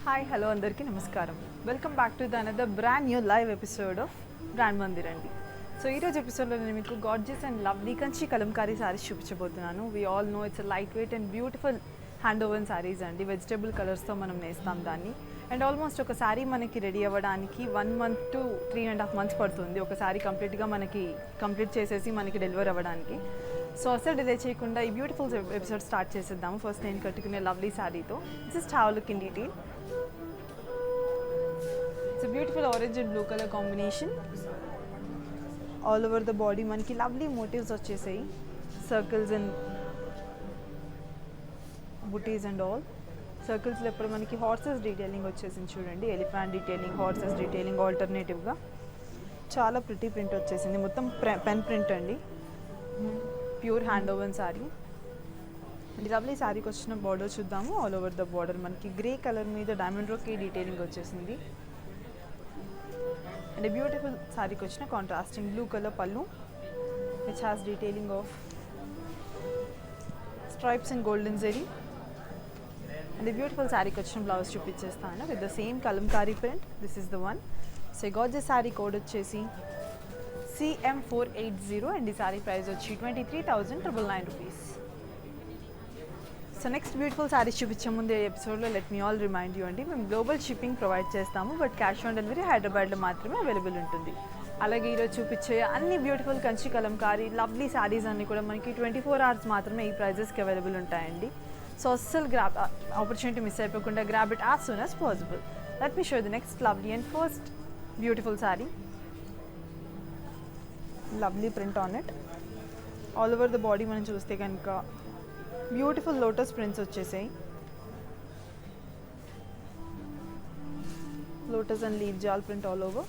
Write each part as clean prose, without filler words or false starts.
Hi hello అందరికీ నమస్కారం. Welcome back to the another brand new live episode of brand Mandir అండి. So ఈరోజు ఎపిసోడ్లో నేను మీకు gorgeous and lovely Kanchi Kalamkari saris చూపించబోతున్నాను. We all know it's light weight and beautiful hand woven saris అండి. వెజిటబుల్ కలర్స్తో మనం నేస్తాం దాన్ని. అండ్ ఆల్మోస్ట్ ఒక శారీ మనకి రెడీ అవ్వడానికి 1 month to 3.5 months పడుతుంది. ఒక శారీ కంప్లీట్గా మనకి కంప్లీట్ చేసేసి మనకి డెలివర్ అవ్వడానికి. సో అసలు డిలే చేయకుండా ఈ బ్యూటిఫుల్ ఎపిసోడ్ స్టార్ట్ చేసేద్దాము. ఫస్ట్ నేను కట్టుకునే లవ్లీ శారీతో. Just have look in detail. It's a beautiful orange and blue color combination. All over the body మనకి lovely motifs వచ్చేసాయి. Circles and booties and all. Circles లో ఇప్పుడు మనకి హార్సెస్ డీటెయిలింగ్ వచ్చేసింది చూడండి. ఎలిఫెంట్ డీటెయిలింగ్, హార్సెస్ డీటెయిలింగ్ ఆల్టర్నేటివ్గా చాలా pretty print వచ్చేసింది. మొత్తం పెన్ ప్రింట్ అండి. Pure hand woven sari. ఈ లవ్లీ శారీకి వచ్చిన బార్డర్ చూద్దాము. ఆల్ ఓవర్ ద బార్డర్ మనకి గ్రే కలర్ మీద డైమండ్ రోకే డీటెయిలింగ్ వచ్చేసింది. అండ్ బ్యూటిఫుల్ శారీకి వచ్చిన కాంట్రాస్టింగ్ బ్లూ కలర్ పళ్ళు which has detailing of stripes and golden zari. And beautiful శారీకి వచ్చిన బ్లౌజ్ చూపించేస్తాను with the same Kalamkari print. This is the one. So gorgeous sari code వచ్చేసి CM480 అండ్ ఈ శారీ ప్రైస్ వచ్చి 23,999 rupees. So next beautiful saris చూపించే ముందు ఎపిసోడ్లో let me all remind you అండి, మేము గ్లోబల్ షిప్పింగ్ ప్రొవైడ్ చేస్తాము. బట్ క్యాష్ ఆన్ డెలివరీ హైదరాబాద్లో మాత్రమే అవైలబుల్ ఉంటుంది. అలాగే ఈరోజు చూపించే అన్ని బ్యూటిఫుల్ కంచి కలంకారీ లవ్లీ శారీస్ అన్నీ కూడా మనకి 24 hours మాత్రమే ఈ ప్రైజెస్కి అవైలబుల్ ఉంటాయండి. సో అస్సలు ఆపర్చునిటీ మిస్ అయిపోకుండా grab it as soon as possible. Let me show the next lovely and first beautiful sari. Lovely print on it. All over the body మనం చూస్తే కనుక బ్యూటిఫుల్ లోటస్ ప్రింట్స్ వచ్చేసాయి. లోటస్ అండ్ లీవ్ జాల్ print all over.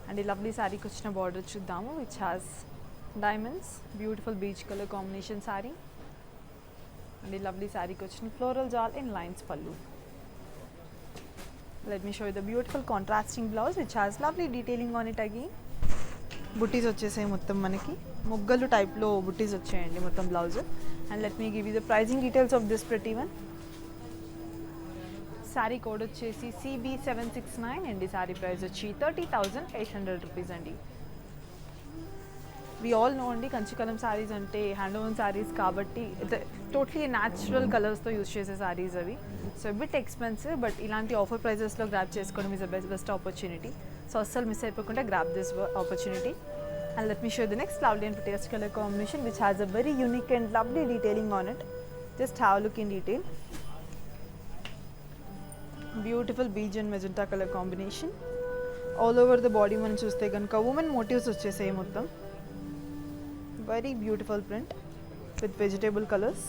And ఈ lovely శారీకి వచ్చిన border చూద్దాము which has diamonds. Beautiful beach colour combination sari. And ఈ లవ్లీ శారీకి వచ్చిన ఫ్లోరల్ జాల్ ఇన్ లైన్స్ పళ్ళు. Let me show you the beautiful contrasting blouse which has lovely detailing on it again. బుట్టీస్ వచ్చేసాయి మొత్తం మనకి మొగ్గలు టైప్లో బుట్టీస్ వచ్చాయండి మొత్తం blouse. And let me give you the pricing details of this pretty one. Sari code వచ్చేసి CB769 అండ్ ఈ శారీ ప్రైస్ వచ్చి 30,800 రూపీస్ అండి. వి ఆల్ నో అండి కంచికలం శారీస్ అంటే హ్యాండ్ ఓవెన్ శారీస్ కాబట్టి టోటలీ న్యాచురల్ కలర్స్తో యూజ్ చేసే శారీస్ అవి. సో బిట్ ఎక్స్పెన్సివ్ బట్ ఇలాంటి ఆఫర్ ప్రైజెస్లో గ్రాప్ చేసుకోవడం is the best opportunity. So అస్సలు మిస్ అయిపోకుండా grab this opportunity. And let me show the next lovely and prettiest colour combination which has a very unique and lovely detailing on it. Just have look in detail. Beautiful beige and magenta colour combination. All over the body మనం చూస్తే కనుక women motifs వచ్చేసాయి మొత్తం. Very beautiful print with vegetable colours.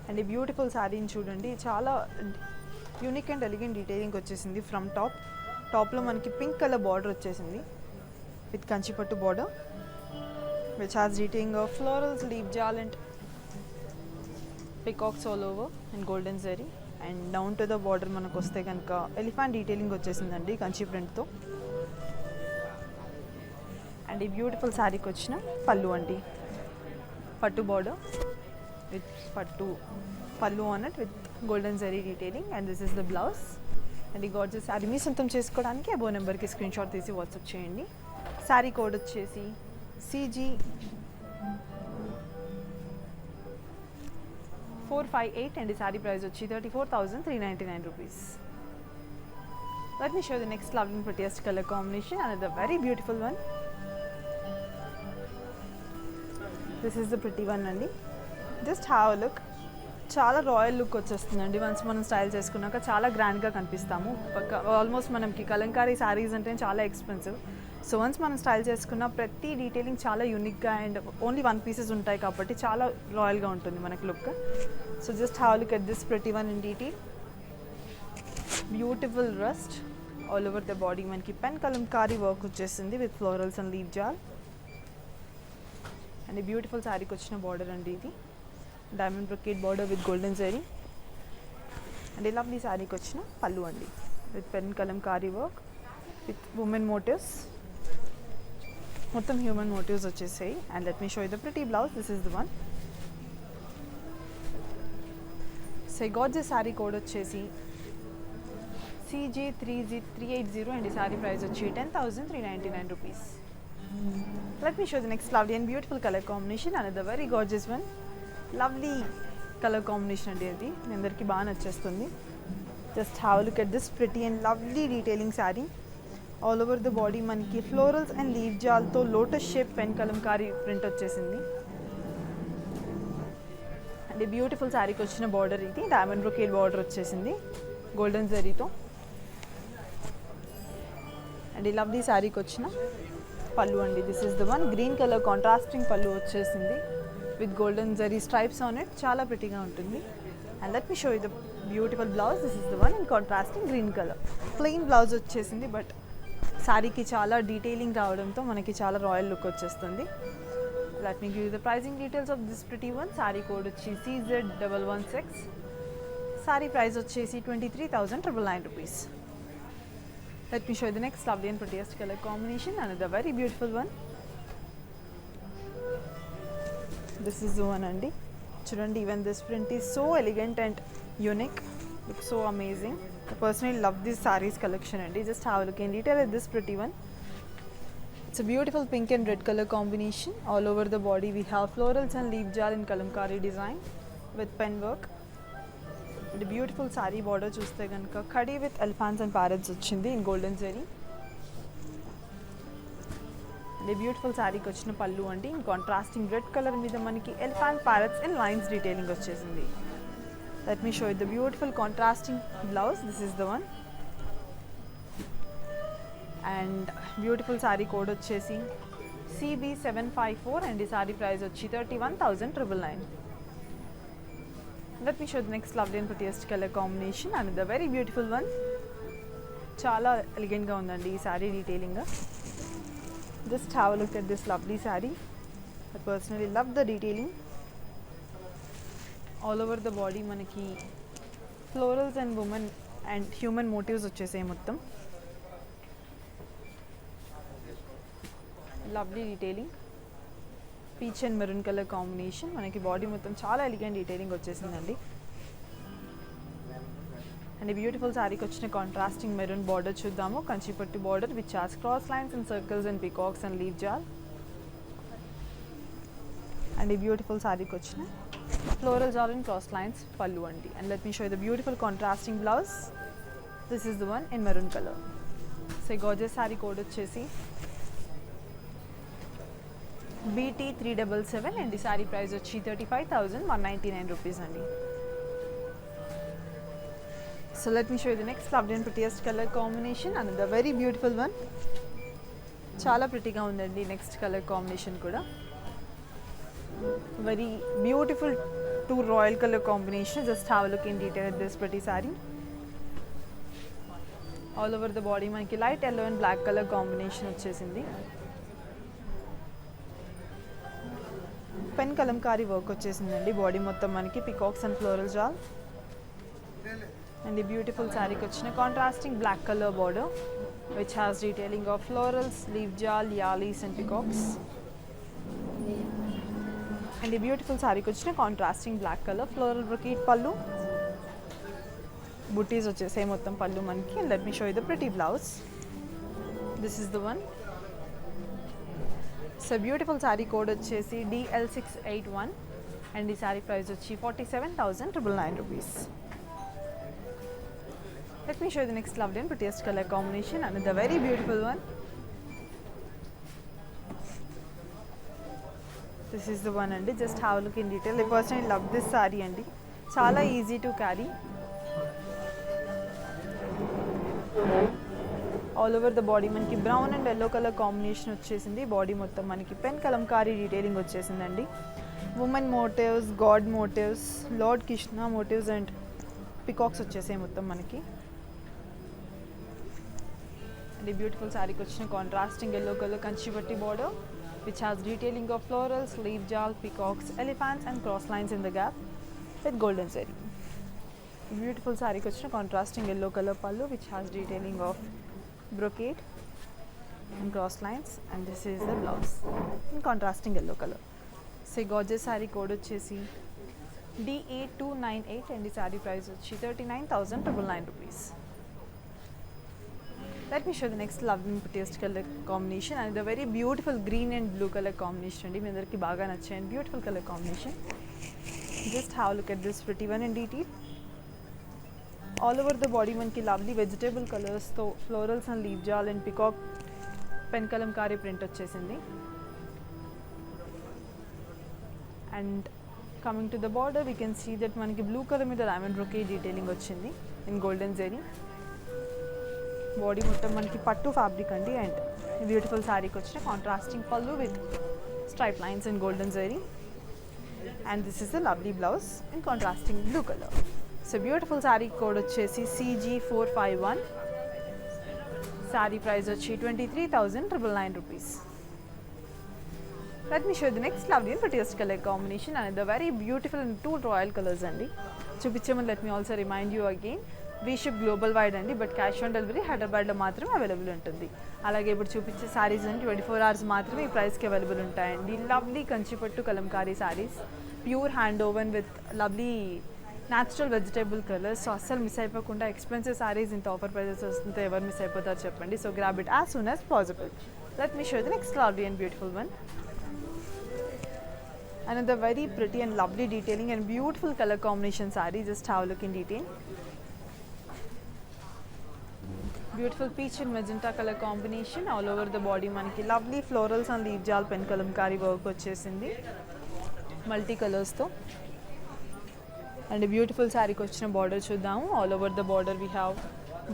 And ఈ beautiful శారీని చూడండి చాలా unique and elegant detailing వచ్చేసింది. ఫ్రమ్ టాప్లో మనకి పింక్ కలర్ బార్డర్ వచ్చేసింది with Kanchipattu border which has detailing of florals, leaf jaal and peacocks all over and golden zari. And down to the border మనకు వస్తే కనుక ఎలిఫెంట్ డీటెయిలింగ్ వచ్చేసిందండి కంచి ప్రింట్తో. అండ్ ఈ బ్యూటిఫుల్ శారీకి వచ్చిన పళ్ళు అండి. పట్టు border with pallu on it with golden zari detailing and this is the blouse. And ఈ గార్జియస్ శారీ మీ సొంతం చేసుకోవడానికి అబో నెంబర్కి స్క్రీన్ షాట్ తీసి వాట్సాప్ చేయండి. శారీ కోడ్ వచ్చేసి CG458 అండ్ ఈ శారీ ప్రైస్ వచ్చి 34,399 rupees. Let me show the next lovely and prettiest color combination. Another very beautiful one. This is the pretty one అండి. Just have look. చాలా రాయల్ లుక్ వచ్చేస్తుందండి. Once మనం style చేసుకున్నాక చాలా గ్రాండ్గా కనిపిస్తాము. ఆల్మోస్ట్ మనకి కలంకారీ శారీస్ అంటే చాలా ఎక్స్పెన్సివ్. సో వన్స్ మనం స్టైల్ చేసుకున్న ప్రతి డీటెయిలింగ్ చాలా యూనిక్గా అండ్ ఓన్లీ 1 pieces ఉంటాయి కాబట్టి చాలా రాయల్గా ఉంటుంది మనకి look. So just have look at this pretty one in detail. Beautiful rust all over the body మనకి పెన్ కలంకారీ వర్క్ వచ్చేసింది with florals and leaf jaal. And ఈ బ్యూటిఫుల్ శారీకి వచ్చిన బార్డర్ అండి ఇది diamond brocade border with golden zari. And ఈ lovely శారీకి వచ్చిన పళ్ళు అండి with pen Kalamkari work with women motifs. మొత్తం హ్యూమన్ మోటివ్స్ వచ్చేసాయి. And let me show you the pretty blouse. This is the one. So ఈ గార్జియస్ శారీ కోడ్ వచ్చేసి CG380 అండ్ ఈ శారీ ప్రైస్ వచ్చి 10,399 rupees. Let me show the next lovely and beautiful colour combination another very gorgeous one. Lovely colour combination అండి అది, మీ అందరికీ బాగా నచ్చేస్తుంది. Just have look at this pretty and lovely detailing sari. All over the body మనకి florals and leaf జాల్తో lotus shape pen Kalamkari print వచ్చేసింది. And ఈ బ్యూటిఫుల్ శారీకి వచ్చిన బార్డర్ ఇది డైమండ్ బ్రొకేడ్ బార్డర్ వచ్చేసింది గోల్డెన్ జరీతో. అండ్ ఈ లవ్లీ శారీకి వచ్చిన పళ్ళు అండి, this is the one. Green colour contrasting పళ్ళు వచ్చేసింది with golden zari stripes on it, చాలా ప్రిటీగా ఉంటుంది. And let me show you the beautiful blouse. This is the one in contrasting green colour. Plain blouse వచ్చేసింది, బట్ శారీకి చాలా detailing రావడంతో మనకి చాలా రాయల్ లుక్ వచ్చేస్తుంది. Let me give you the pricing details of this pretty one. Sari code వచ్చి CZ116. Sari price వచ్చేసి 23,999 rupees. Let me show you the next lovely and prettiest color combination, another very beautiful one. This is the one andi. Chudandi, even this print is so elegant and unique, looks so amazing. I personally love this sarees collection andi. Just have a look in detail at this pretty one. It's a beautiful pink and red color combination. All over the body we have florals and leaf jal in kalamkari design with pen work. And a beautiful saree border చూస్తే కనుక khadi with elephants and parrots వచ్చింది in golden zari. And ఈ beautiful శారీకి వచ్చిన పళ్ళు అండి in contrasting red colour మీద మనకి elephant parrots and lines detailing వచ్చేసింది. Let me show you the beautiful contrasting blouse. This is the one. And beautiful sari code వచ్చేసి CB754 అండ్ ఈ శారీ ప్రైస్ వచ్చి 31,999. Let me show the next lovely and prettiest color combination, another very beautiful one. Chaala elegant ga undandi ee saree detailing. Just have a look at this lovely saree. I personally love the detailing. All over the body manaki florals and women and human motifs vachesey mottham. Lovely detailing. Peach and maroon colour combination, మనకి body మొత్తం చాలా elegant detailing వచ్చేసిందండి. And ఈ beautiful శారీకి వచ్చిన contrasting maroon border చూద్దాము. Kanchipattu border which has cross lines and circles and peacocks and leaf jaal. And ఈ beautiful శారీకి వచ్చిన floral jaal and cross lines pallu అండి. And let me show the beautiful contrasting blouse. This is the one in maroon colour. So ఈ gorgeous sari code వచ్చేసి BT377 and ఈ sari price వచ్చి 35,199 rupees అండి. So let me show you the next lovely and prettiest colour combination, another very beautiful one. చాలా ప్రిటీగా ఉందండి next colour combination కూడా. Very beautiful too royal colour combination. Just have look in detail at this pretty sari. All over the body మనకి light yellow and black colour combination వచ్చేసింది. Pen Kalamkari work వచ్చేసిందండి body మొత్తం మనకి peacocks and floral jaal. And ఈ beautiful శారీకి వచ్చిన contrasting black colour border which has detailing of florals, leaf jaal, yalis and peacocks. And ఈ beautiful శారీకి వచ్చిన contrasting black colour floral brocade pallu, butis వచ్చేసాయి మొత్తం పళ్ళు మనకి. Let me show you the pretty blouse. This is the one. So beautiful sari code వచ్చేసి DL681 and ఈ sari price వచ్చి 47,999 rupees. Let me show the next lovely and prettiest colour combination, another very beautiful one. This is the one అండి. Just have look in detail. I personally love this sari అండి, చాలా easy to carry. All over the body మనకి brown and yellow colour combination వచ్చేసింది. Body మొత్తం మనకి pen kalamkari detailing వచ్చేసిందండి. Women motifs, god motifs, lord Krishna motifs and peacocks వచ్చేసాయి మొత్తం మనకి. అండ్ ఈ బ్యూటిఫుల్ శారీకి వచ్చిన contrasting yellow colour Kanchipatti border which has detailing of florals, leaf jaal, peacocks, elephants and cross lines in the gap with golden zari. Beautiful శారీకి వచ్చిన contrasting yellow colour పళ్ళు which has detailing of brocade and cross lines, and this is the blouse in contrasting yellow color. So gorgeous saree code వచ్చేసి DA298 and the saree price వచ్చి 39,999 rupees. Let me show the next lovely taste color combination and the very beautiful green and blue color combination అండి మీ అందరికి బాగా నచ్చాయి beautiful color combination. Just have a look at this pretty one in detail. All over the body మనకి lovely vegetable colors తో florals and leaf jal and peacock pen kalamkari print వచ్చేసింది. And coming to the border we can see that మనకి blue color మీద diamond brocade detailing వచ్చింది in golden zari. Body మొత్తం మనకి పట్టు fabric అండి and beautiful శారీకి వచ్చిన కాంట్రాస్టింగ్ పళ్ళు with stripe lines in golden zari and this is the lovely blouse in contrasting blue colour. So beautiful sari code వచ్చేసి CG451. శారీ ప్రైస్ వచ్చి 23,999 rupees. Let me show you the next lovely and prettiest color combination and the very beautiful and two royal colors అండి చూపించే ముందు let me also remind you again we ship global wide అండి but cash on delivery హైదరాబాద్లో మాత్రమే available ఉంటుంది. అలాగే ఇప్పుడు చూపించే శారీస్ అండి 24 hours మాత్రమే ఈ ప్రైస్కి అవైలబుల్ ఉంటాయండి. Lovely Kanchipattu Kalamkari saris pure hand oven with lovely natural vegetable colours. So అస్సలు మిస్ అయిపోకుండా ఎక్స్పెన్సివ్ శారీస్ ఇంత ఆఫర్ ప్రైజెస్ వస్తుంటే ఎవరు మిస్ అయిపోతారు చెప్పండి. So grab it as soon as possible. Let me show the next lovely and beautiful one. Another very pretty and lovely detailing and beautiful color combination saree. Just have a look in detail. Beautiful peach and magenta color combination all over the body మనకి lovely florals and leaf jal pen kalamkari work వచ్చేసింది multi colours తో. And beautiful శారీకి వచ్చిన border చూద్దాము. All over the border we have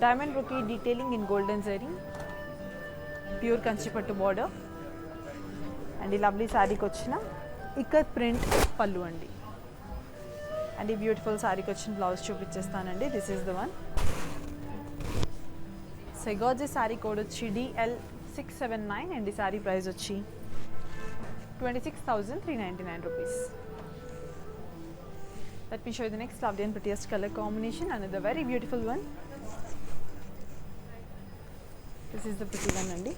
diamond brocade detailing in golden zari, pure Kanchipattu border. And ఈ lovely శారీకి వచ్చిన ikat print పళ్ళు అండి. అండ్ ఈ బ్యూటిఫుల్ శారీకి వచ్చిన బ్లౌజ్ చూపించేస్తానండి. This is the one. So gorgeous sari code వచ్చి DL679 అండ్ ఈ శారీ ప్రైస్ వచ్చి 26,399 rupees. Let me show you the next lovely and prettiest color combination. Another very beautiful one. This is the pretty one andi.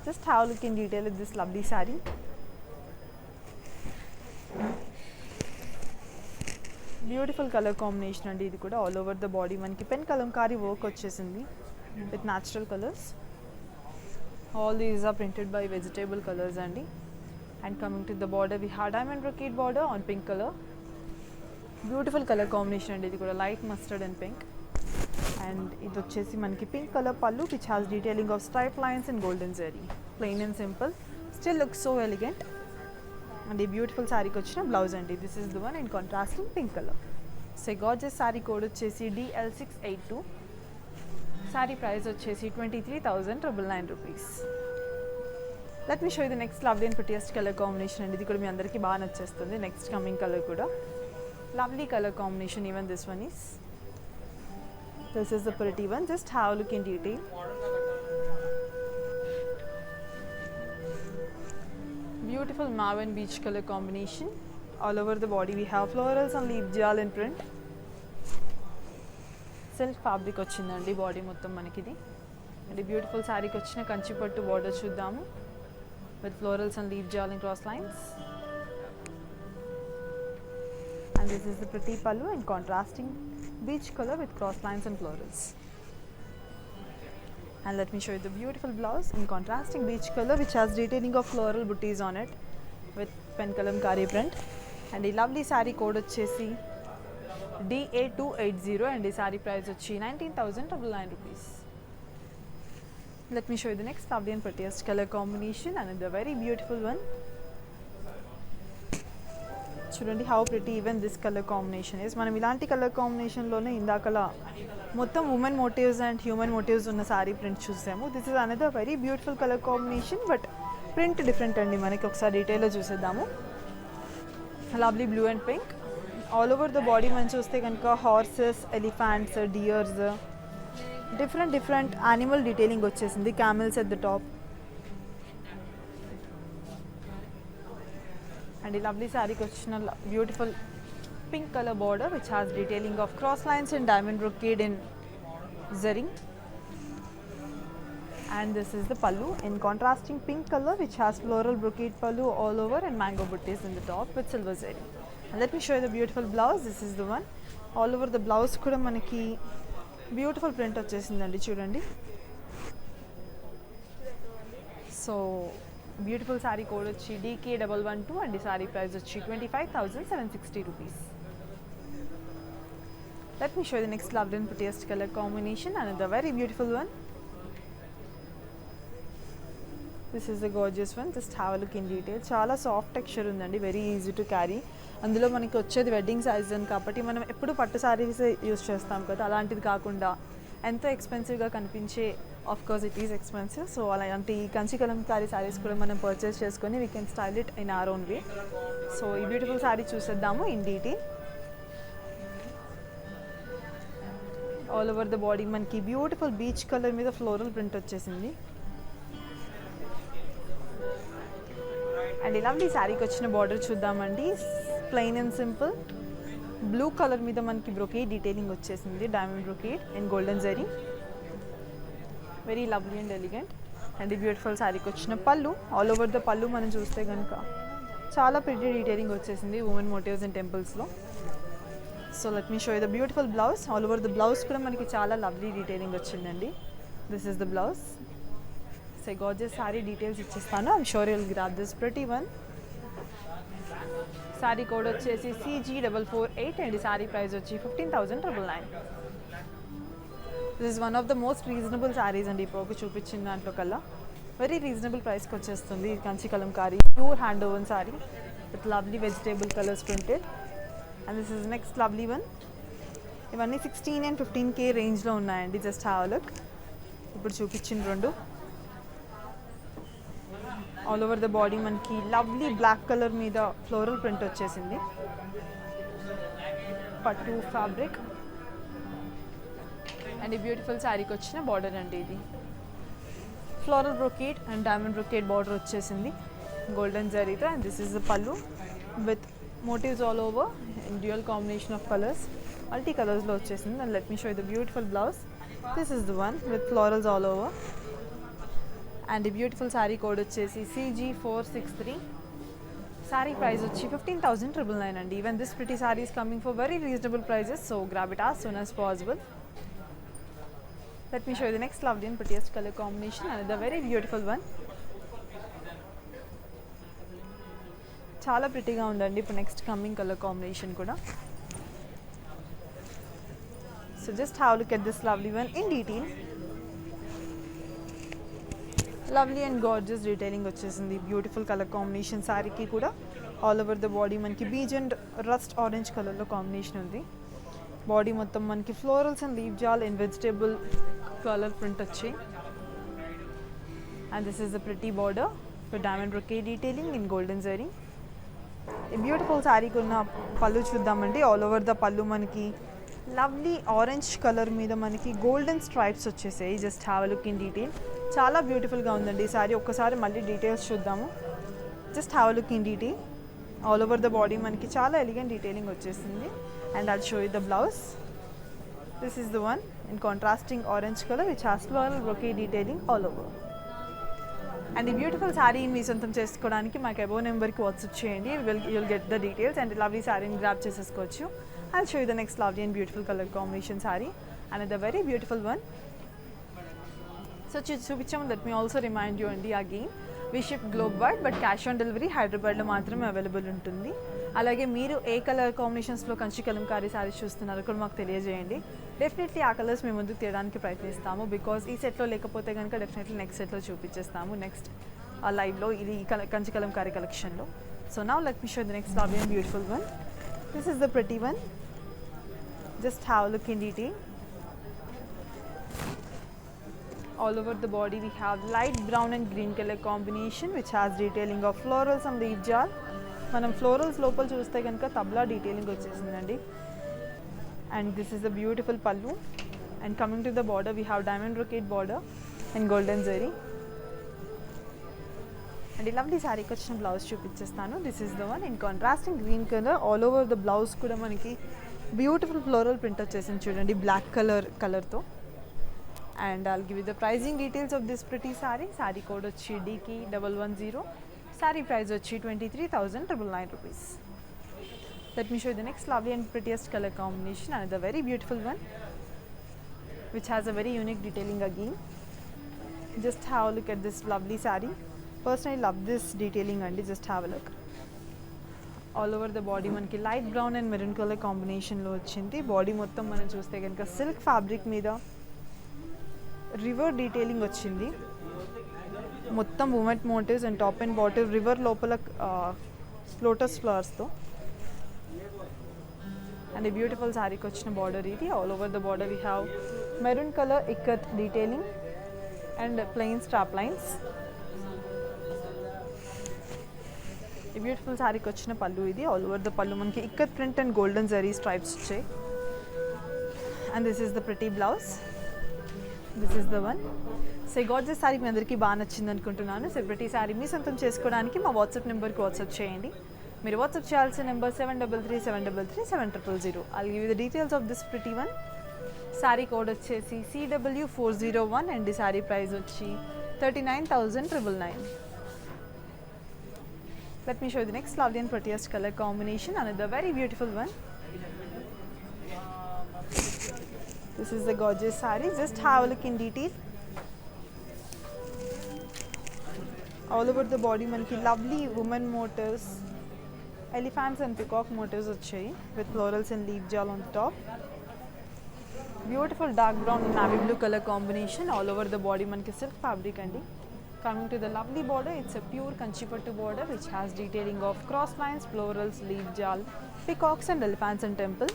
Just have a look in detail at this lovely saree. Beautiful colour combination అండి ఇది కూడా. All over the body మనకి pen Kalamkari work వచ్చేసింది with natural colours. All these are printed by vegetable colours అండి. And coming to the border we have diamond brocade border on pink colour. Beautiful colour combination అండి ఇది కూడా. Light mustard and pink. And ఇది వచ్చేసి మనకి pink colour పళ్ళు which has detailing of stripe lines in golden zari. Plain and simple still looks so elegant. And ఈ beautiful శారీకి వచ్చిన బ్లౌజ్ అండి. This is the one in contrasting pink colour. So gorgeous sari code వచ్చేసి DL682. Sari price వచ్చేసి 23,999 rupees. Let me show you the next lovely and prettiest colour combination అండి ఇది కూడా మీ అందరికీ బాగా నచ్చేస్తుంది. నెక్స్ట్ కమింగ్ కలర్ కూడా lovely colour combination. Even this one is this is the pretty one. Just have look in detail. Beautiful mauve and beach color combination. All over the body we have florals and leaf jal in print. Silk fabric వచ్చిందండి body మొత్తం మనకిది. And beautiful శారీకి వచ్చిన కంచిపట్టు border చూద్దాము with florals and leaf jal in cross lines. And this is the pretty pallu in contrasting beach color with cross lines and florals. And let me show you the beautiful blouse in contrasting beach color which has detailing of floral booties on it with pen kalamkari print. And the lovely saree code వచ్చేసి DA280 and the saree price వచ్చి 19,999 rupees. Let me show you the next lovely and prettiest color combination and the very beautiful one. చూడండి how pretty even this colour combination is. మనం ఇలాంటి colour కాంబినేషన్లోనే ఇందాకలా మొత్తం women motifs and human motifs ఉన్న sari print చూసాము. This is another very beautiful colour combination but print different అండి మనకి. ఒకసారి డీటెయిల్లో చూసేద్దాము. Lovely blue and pink. All over the body మనం చూస్తే కనుక horses, elephants, deers, different animal detailing వచ్చేసింది. Camels at the top. And ఈ లవ్లీ శారీకి వచ్చిన beautiful pink color border which has detailing of cross lines and diamond brocade in zari. And this is the pallu in contrasting pink color which has floral brocade pallu all over and mango butties in the top with silver zari. Let me show the beautiful blouse. This is the one. All over the blouse కూడా మనకి beautiful print వచ్చేసిందండి చూడండి. So beautiful sari code వచ్చి DK112 and sari price వచ్చి 25,760 rupees. Let me show you the next lovely and prettiest color combination, another very beautiful one. This is the gorgeous one. Just have a look in detail. చాలా soft texture ఉందండి, very easy to carry. అందులో మనకి వచ్చేది wedding season కాబట్టి మనం ఎప్పుడు పట్టు saris use చేస్తాం కదా, అలాంటిది కాకుండా ఎంతో ఎక్స్పెన్సివ్గా కనిపించే, of course it is expensive. So అలాంటి కంచి కలంకారీ సారీస్ కూడా మనం పర్చేస్ చేసుకొని we can style it in our own way. So ఈ బ్యూటిఫుల్ సారీ చూసేద్దాము in detail. All over the body మనకి బ్యూటిఫుల్ బీచ్ కలర్ మీద ఫ్లోరల్ ప్రింట్ వచ్చేసింది. అండ్ ఈ లవ్లీ శారీకి వచ్చిన బార్డర్ చూద్దామండి. Plain and simple blue colour మీద మనకి బ్రొకేడ్ డీటెయిలింగ్ వచ్చేసింది, diamond brocade and golden zari, very lovely and elegant. And ఈ బ్యూటిఫుల్ శారీకి వచ్చిన పళ్ళు, ఆల్ ఓవర్ ద పళ్ళు మనం చూస్తే కనుక చాలా ప్రిటీ డీటెయిలింగ్ వచ్చేసింది ఉమెన్ మోటివ్స్ అండ్ టెంపుల్స్లో. So let me show you the beautiful blouse. All over the blouse కూడా మనకి చాలా లవ్లీ డీటెయిలింగ్ వచ్చిందండి. This is the blouse. So gorgeous sari details ఇచ్చేస్తాను. I'm sure you'll grab this pretty one. Sari code వచ్చేసి CG448 and sari price వచ్చి 15,999. This is one of the most reasonable saris అండి ఇప్పుడు చూపించిన దాంట్లో కల్లా. వెరీ రీజనబుల్ ప్రైస్కి వచ్చేస్తుంది Kanchi Kalamkari pure hand oven sorry with lovely vegetable colours printed. And this is next lovely one. ఇవన్నీ 16 and 15K రేంజ్లో ఉన్నాయండి. Just have a look. ఇప్పుడు చూపించిన రెండు. ఆల్ ఓవర్ ద బాడీ మనకి లవ్లీ బ్లాక్ కలర్ మీద ఫ్లోరల్ ప్రింట్ వచ్చేసింది, పట్టు ఫ్యాబ్రిక్. అండ్ ఈ బ్యూటిఫుల్ శారీకి వచ్చిన బార్డర్ అండి ఇది. Floral brocade and diamond brocade border వచ్చేసింది గోల్డెన్ జరీతో. అండ్ దిస్ ఈస్ ద పల్లు with motives all over in dual combination of colors, multi colors lo vachesindi. And let me show you the beautiful blouse. This is the one with florals all over. And the beautiful saree code vachesi CG463. Saree price vachi 15,999 and even this pretty saree is coming for very reasonable prices, so grab it as soon as possible. Let me show you the next lovely and prettiest color combination, another very beautiful one. చాలా ప్రిటీగా ఉందండి ఇప్పుడు next coming colour combination కూడా. So just have look at this lovely one in detail. Lovely and gorgeous detailing వచ్చేసింది beautiful colour combination శారీకి కూడా. All over the body మనకి beige and rust orange కలర్లో కాంబినేషన్ ఉంది. బాడీ మొత్తం మనకి florals and leaf jaal and vegetable colour print వచ్చి. And this is the pretty border with diamond brocade detailing in golden zari. ఈ beautiful శారీకి ఉన్న పళ్ళు చూద్దామండి. ఆల్ ఓవర్ ద పళ్ళు మనకి లవ్లీ ఆరెంజ్ కలర్ మీద మనకి గోల్డెన్ స్ట్రైప్స్ వచ్చేసాయి. Just have a look in detail. చాలా బ్యూటిఫుల్గా ఉందండి ఈ శారీ. ఒక్కసారి మళ్ళీ డీటెయిల్స్ చూద్దాము. Just have a look in detail. All over the body మనకి చాలా ఎలిగెంట్ డీటెయిలింగ్ వచ్చేసింది. And I'll show you the blouse. This is the one in contrasting orange colour which has floral brocade detailing all over. And ఈ beautiful sari మీ సొంతం చేసుకోవడానికి మాకు above నెంబర్కి WhatsApp చేయండి. You'll get the details and lovely శారీని grab చేసేసుకోవచ్చు. I'll show you the next lovely and beautiful colour combination sari and the very beautiful one. So చూపించాము. Let me also remind you అండి again, we ship globe wide but cash on delivery హైదరాబాద్లో మాత్రమే available ఉంటుంది. అలాగే మీరు ఏ colour కాంబినేషన్స్లో Kanchi Kalamkari saris చూస్తున్నారో కూడా మాకు తెలియజేయండి. డెఫినెట్లీ ఆ కలర్స్ మేము ముందుకు తీయడానికి ప్రయత్నిస్తాము. బికాజ్ ఈ సెట్లో లేకపోతే కనుక డెఫినెట్లీ నెక్స్ట్ సెట్లో చూపించేస్తాము, నెక్స్ట్ లైవ్లో ఇది కంచి కలంకారీ కలెక్షన్లో. So now let me show the next lovely and beautiful one. This is the pretty one. Just have a look in detail. All over the body we have light brown and green color combination which has detailing of florals and leaf jar. మనం florals లోపల చూస్తే కనుక tabla detailing వచ్చేసిందండి. And this is the beautiful pallu. And coming to the border we have diamond brocade border and golden zari. And ఈ lovely శారీకి వచ్చిన blouse చూపించేస్తాను. This is the one in contrasting green colour. All over the blouse కూడా మనకి beautiful floral print వచ్చేసింది చూడండి black కలర్తో. And I'll give you the pricing details of this pretty saree. Saree code వచ్చి DK110. Saree price వచ్చి 23,999 rupees. Let me show you the next lovely and prettiest color combination, another very beautiful one which has a very unique detailing again. Just have a look at this lovely saree. Personally love this detailing and just have a look. All over the body మనకి light brown and maroon colour కాంబినేషన్లో వచ్చింది. Body మొత్తం మనం చూస్తే కనుక silk fabric మీద river detailing వచ్చింది. మొత్తం movement motifs and top and bottom river లోపల లోటస్ ఫ్లవర్స్తో అండ్ ఈ బ్యూటిఫుల్ శారీకి వచ్చిన బార్డర్ ఇది. All over the border we have maroon colour ikat detailing and plain strap lines. ఈ బ్యూటిఫుల్ శారీకి వచ్చిన పళ్ళు ఇది. ఆల్ ఓవర్ ద పళ్ళు మనకి ikat print and golden zari stripes వచ్చాయి. And this is the pretty blouse. This is the one. So gorgeous sari మీ అందరికీ బాగా నచ్చింది అనుకుంటున్నాను. సో ప్రతి శారీ మీ సొంతం చేసుకోవడానికి మా వాట్సాప్ నెంబర్కి వాట్సాప్ చేయండి. మీరు వాట్సాప్ చేయాల్సిన number 7337337000. I'll give you the details of this pretty one. Sari code వచ్చేసి CW401 అండ్ ఈ శారీ ప్రైస్ వచ్చి 39,999. Let me show you the next lovely and prettiest color combination, another very beautiful one. This is the gorgeous saree. Just have a look in detail. All over the body manki lovely woman motifs, elephants and peacock motifs వచ్చాయి with florals and leaf jewel on the top. Beautiful dark brown and navy blue color combination. All over the body manki silk fabric andi. Coming to the lovely border, it's a pure kanchipattu border which has detailing of cross lines, florals, leaf jewel, peacocks and elephants and temple.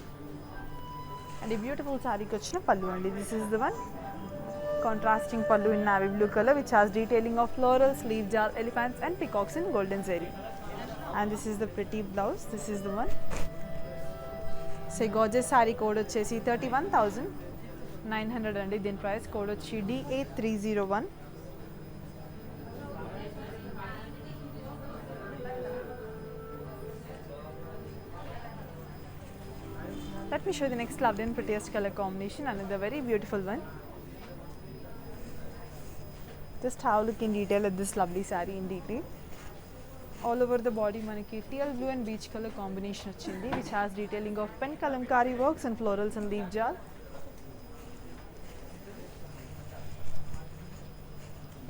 And a beautiful saree kochina pallu andi. This is the one. Contrasting pallu in navy blue color which has detailing of florals, leaf jewel, elephants and peacocks in golden zari. And this is the pretty blouse. This is the one. Say gorgeous saree code వచ్చేసి 31,900 అండి. దీని price code వచ్చి DA301. Let me show you the next lovely and prettiest color combination, another very beautiful one. Just have a look in detail at this lovely saree in detail. All over the body manaki teal blue and beach color combination వచ్చింది which has detailing of pen kalamkari works and florals and leaf jewel.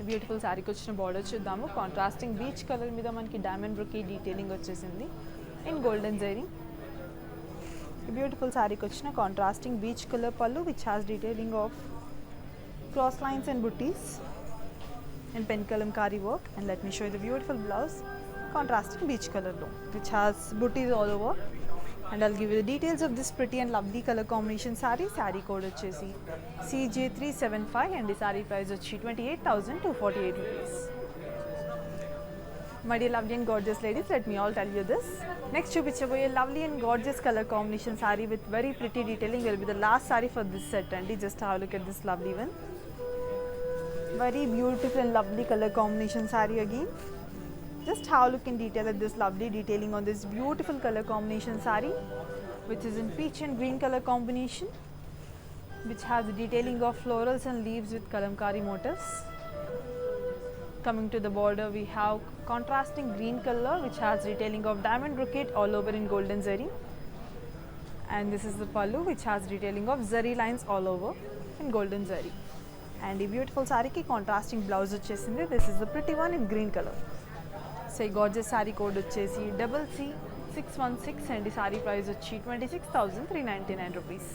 A beautiful saree వచ్చిన border చూద్దాము. Contrasting beach color మీద మనకి diamond brocade detailing వచ్చేసింది in golden zari. A beautiful saree వచ్చిన contrasting beach color pallu which has detailing of cross lines and booties in pen kalamkari work. And let me show you the beautiful blouse, contrasting beach color look which has booties all over. And I'll give you the details of this pretty and lovely color combination saree. Saree code వచ్చేసి CJ375 and the saree price వచ్చి 28,248 rupees. My dear lovely and gorgeous ladies, let me all tell you this. Next చూపించబోయే lovely and gorgeous color combination saree with very pretty detailing will be the last saree for this set and just have a look at this lovely one. Very beautiful and lovely color combination saree again. Just have a look in detail at this lovely detailing on this beautiful color combination saree which is in peach and green color combination which has the detailing of florals and leaves with kalamkari motifs. Coming to the border we have contrasting green color which has detailing of diamond brocade all over in golden zari. And this is the pallu which has detailing of zari lines all over in golden zari. And the beautiful saree ki contrasting blouse వచ్చేసింది. This is the pretty one in green color. So gorgeous saree code వచ్చేసి CC616 and the saree price వచ్చి 26,399 rupees.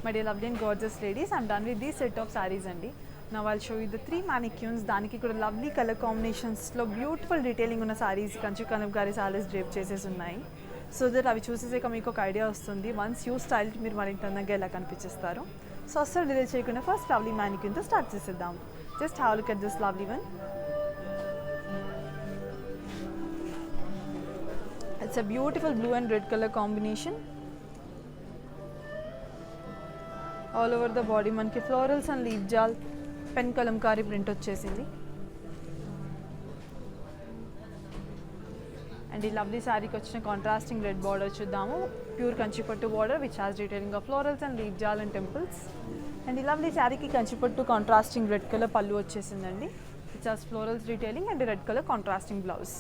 My dear lovely and gorgeous ladies, I'm done with this set of sarees andi. Now I'll show you the 3 mannequins. దానికి కూడా lovely color combinations లో beautiful detailing ఉన్న sarees Kanchi Kalamkari sarees drape చేసేసి ఉన్నాయి. So that అవి చూసేసాక మీకు ఒక idea వస్తుంది. వన్స్ యూ స్టైల్ మీరు మరింత అందంగా ఎలా కనిపించేస్తారు. సో అస్సలు డిలే చేయకుండా ఫస్ట్ లవ్లీ మ్యానిక్యూన్తో స్టార్ట్ చేసేద్దాం. Just have look at this lovely one. It's a beautiful blue and red colour combination. All over the body మనకి florals and leaf jaal pen Kalamkari print వచ్చేసింది. అండ్ ఈ లవ్లీ శారీకి వచ్చిన contrasting red border చూద్దాము. Pure Kanchipattu border which has detailing of florals and leaf jaal and temples. And ఈ lovely శారీకి Kanchipattu contrasting red colour పళ్ళు వచ్చేసిందండి which has florals detailing and red colour contrasting blouse.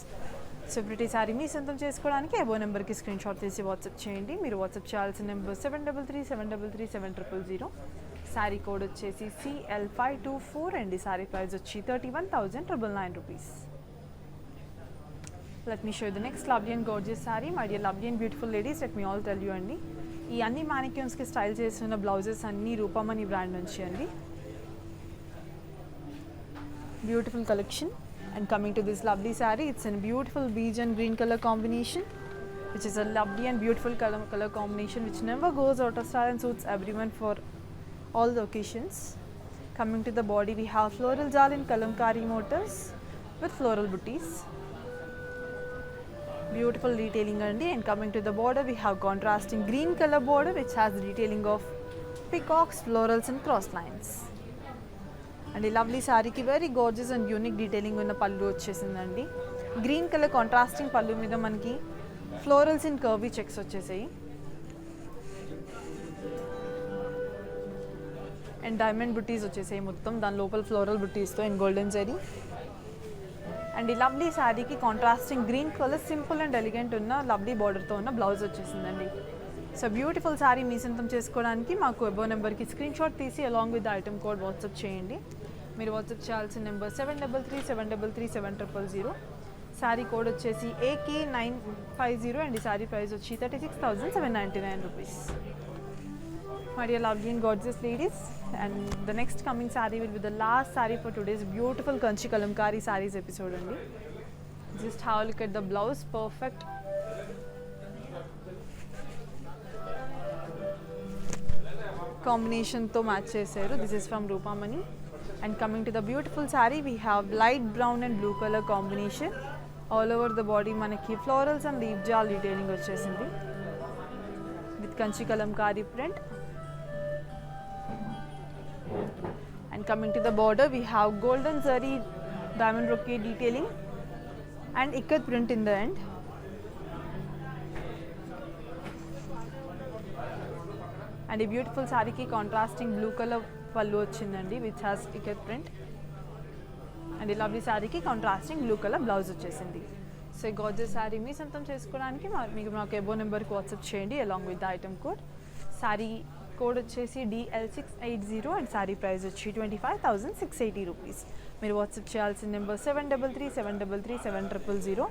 So ప్రతి sorry మీ సొంతం చేసుకోవడానికి అబో నెంబర్కి స్క్రీన్ షాట్ తీసి వాట్సాప్ చేయండి. మీరు వాట్సాప్ చేయాల్సిన నెంబర్ 7337337030. శారీ కోడ్ వచ్చేసి CL524 అండి. శారీ ప్రైస్ వచ్చి 31,999 rupees. Let me show you the next lovely and gorgeous saree. My dear lovely and beautiful ladies, let me all tell you అండి, ఈ అన్ని మానిక్యూన్స్కి స్టైల్ చేస్తున్న బ్లౌజెస్ అన్నీ రూపమణి బ్రాండ్ నుంచి అండి. Beautiful collection. And coming to this lovely saree, it's in beautiful beige and green color combination, which is a lovely and beautiful color combination which never goes out of style and suits everyone for all the occasions. Coming to the body, we have floral jal in kalamkari motifs with floral booties. Beautiful detailing andi. And coming to the border, we have contrasting green color border which has detailing of peacocks, florals and cross lines. And ఈ lovely శారీకి very gorgeous and unique detailing ఉన్న పళ్ళు వచ్చేసిందండి. Green colour contrasting pallu మీద మనకి florals in curvy checks వచ్చేసాయి. And diamond butis వచ్చేసాయి మొత్తం దాని లోపల ఫ్లోరల్ బుటీస్తో అండ్ గోల్డెన్ జరీ. అండ్ ఈ లవ్లీ శారీకి contrasting green colour simple and elegant ఉన్న లవ్లీ బార్డర్తో ఉన్న బ్లౌజ్ వచ్చేసిందండి. సో బ్యూటిఫుల్ శారీ మీ సొంతం చేసుకోవడానికి మాకు అబో నెంబర్కి స్క్రీన్ షాట్ తీసి along with item code WhatsApp చేయండి. మీరు వాట్సాప్ చేయాల్సిన నెంబర్ 7337337030. శారీ కోడ్ వచ్చేసి AK950 అండ్ ఈ శారీ ప్రైస్ వచ్చి 36,799 rupees. My dear lovely and gorgeous ladies, and the next coming saree will be the last saree for today's beautiful Kanchi Kalamkari sarees episode andi. Just have a look at the blouse, perfect combination to match chesaru. This is from Rupamani. And coming to the beautiful saree, we have light brown and blue color combination. All over the body manaki florals and leaf jal detailing vachesindi with Kanchi Kalamkari print. And coming to the border, we have golden zari diamond brocade detailing and ikat print in the end. And a beautiful saree ki contrasting blue color pallu వచ్చిందండి which has ikat print. And a lovely saree ki contrasting blue color blouse వచ్చేసింది. So ఈ gorgeous saree మీ సొంతం చేసుకోవడానికి మీకు మాకు అబో నెంబర్కి WhatsApp చేయండి along with the item code. saree code వచ్చేసి DL680 అండ్ శారీ ప్రైస్ వచ్చి 25,680 రూపీస్. మీరు వాట్సాప్ చేయాల్సిన నెంబర్ 7337337030.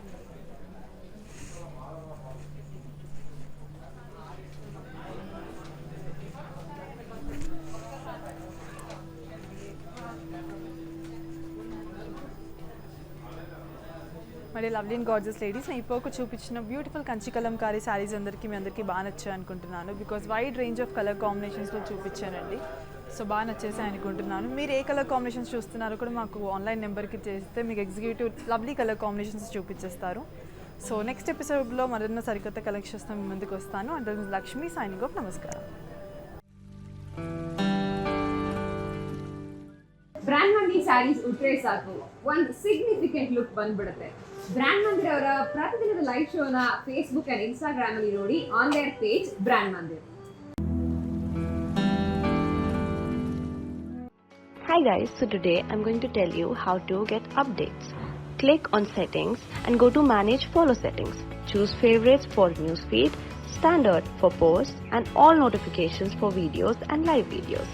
మరి లవ్లీ అండ్ గార్జియస్ లేడీస్, నేను ఇప్పుడు చూపించిన బ్యూటిఫుల్ కంచి కలంకారీ శారీస్ మీ అందరికీ బాగా నచ్చాయి అనుకుంటున్నాను. Because wide range of colour కాంబినేషన్స్లో చూపించానండి. సో బాగా వచ్చేసాయి అనుకుంటున్నాను. మీరు ఏ కలర్ కాంబినేషన్స్ చూస్తున్నారో కూడా మాకు ఆన్లైన్ నెంబర్కి చేస్తే మీకు ఎగ్జిక్యూటివ్ లవ్లీ కలర్ కాంబినేషన్స్ చూపించేస్తారు. సో నెక్స్ట్ ఎపిసోడ్లో మరిన్న సరికొత్త కలెక్షన్స్తో మీ ముందుకు వస్తాను. అంటే లక్ష్మి సైనింగ్ ఆఫ్. నమస్కారం. ಬ್ರ್ಯಾಂಡ್ ಮಂದಿ ಸ್ಯಾರೀಸ್ ಉಟ್ರೆ ಸಾಕು ಒಂದು ಸಿಗ್ನಿಫಿಕೆಂಟ್ ಲುಕ್ ಬಂದ್ಬಿಡುತ್ತೆ. ಬ್ರ್ಯಾಂಡ್ ಮಂದಿರ್ ಅವರ ಪ್ರತಿದಿನದ ಲೈವ್ ಶೋನ ಫೇಸ್ಬುಕ್ ಅಂಡ್ ಇನ್ಸ್ಟಾಗ್ರಾಮ್ ಅಲ್ಲಿ ನೋಡಿ on their page Brand Mandir. Hi guys, so today I'm going to tell you how to get updates. Click on settings and go to manage follow settings. Choose favorites for newsfeed, standard for posts and all notifications for videos and live videos.